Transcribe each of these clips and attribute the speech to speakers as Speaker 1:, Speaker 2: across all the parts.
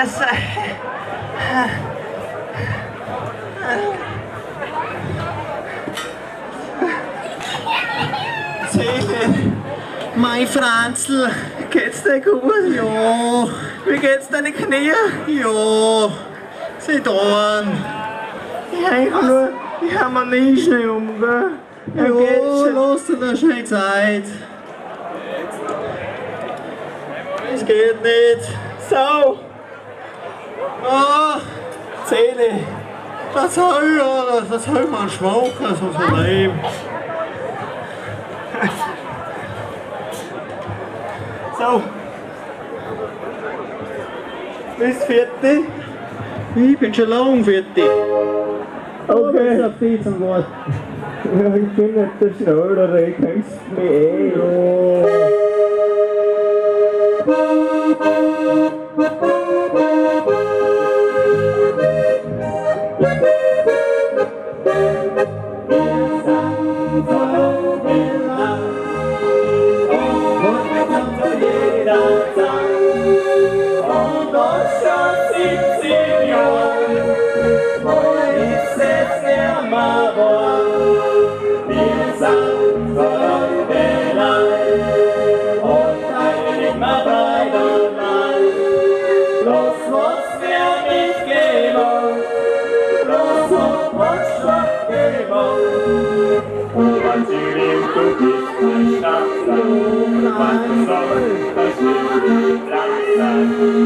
Speaker 1: Scheiße. Seele, mein Franzl, geht's dir gut? Ja. Wie geht's deine Knie? Ja. Sie tun. Ich hab mir nie schnell umgehen. Ja, lass dir das schnell Zeit. Es geht nicht. So. Ah, Seele. Das soll man schwachen, so ein Leben. So. Bist du fertig? Ich bin schon lang fertig. Okay. Ich hab dich zum Wort. Ja, ich bin nicht der Schnellere, ich kenn's mich eh.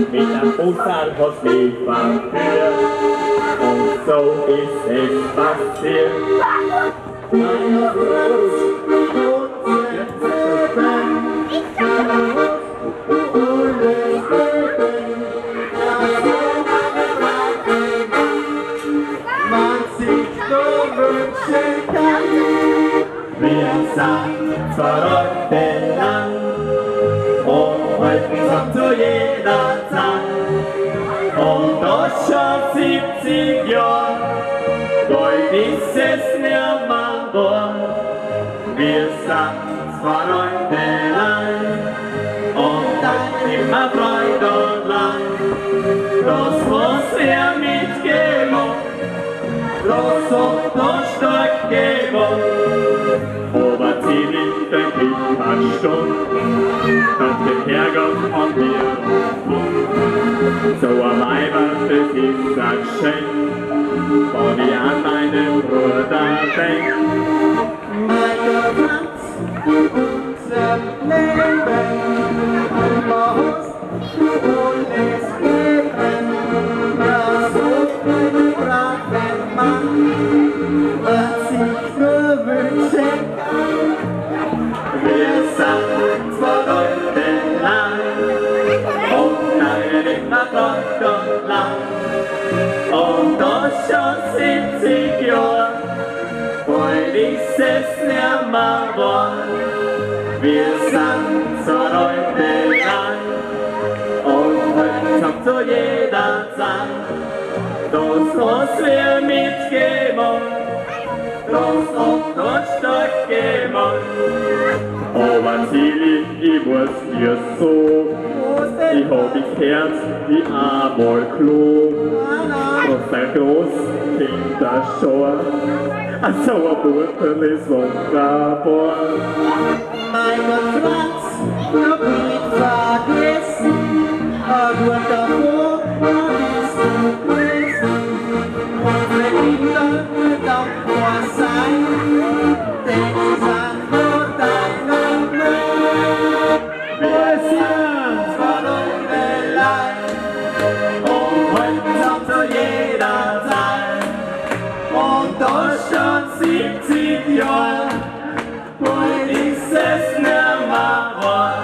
Speaker 2: Mit einem Busfahrer, was mich verführt. Und so ist es passiert. Meine wir sind verrückte Land und halten uns zu jeder Zeit. Und das schon 70 Jahre, bald ist es nicht mehr wahr. Wir sind verrückte Land und halten immer Freude und Land. Das, was wir mitgemacht, das hat uns stark gemacht. Aber ziemlich deutlich an Stunden, dass der Hergang von mir so ein Weiber, das ist ein Geschenk, wenn ich an meinen Bruder denk.
Speaker 1: Meine Franz, unser Leben, Haus, alles geben, das so ein braver Mann, was ich nur wünsche.
Speaker 2: Wir sind verrückte Land und nein, immer Gott und Land. Und das schon 70 Jahre, bald ist es nicht mehr wahr. Wir sind verrückte Land und halten uns zu jeder Zeit. Das, was wir mitgemacht, das hat uns stark gemacht. Aber Ziel, ich muss dir so, ich hab das Herz wie einmal Klo. Und sein Großkind das schon, so ein Butterl ist wunderbar.
Speaker 1: Meine Franz, du bist vergessen, du davor, bist du gewesen. Unsere Kinder dankbar sein, denn sie sind nur deine Glück. Wir sind verrückte Leid und halten uns zu jeder Zeit. Und das schon 70 Jahre, bald ist es nicht mehr wahr.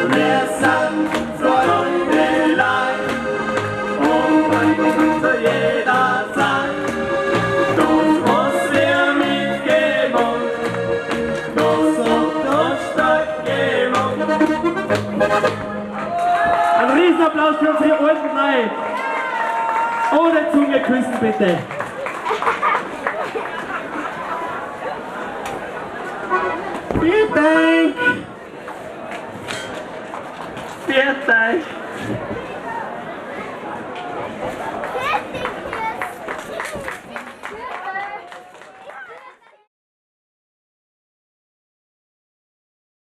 Speaker 1: Wir sind verrückte Leid und halten uns zu jeder Zeit. Das, was wir mitgemacht, das hat uns stark gemacht.
Speaker 3: Ein Riesenapplaus für unsere alten Leute. Ohne Zunge küssen, bitte.
Speaker 1: Vielen Dank. Vielen Dank.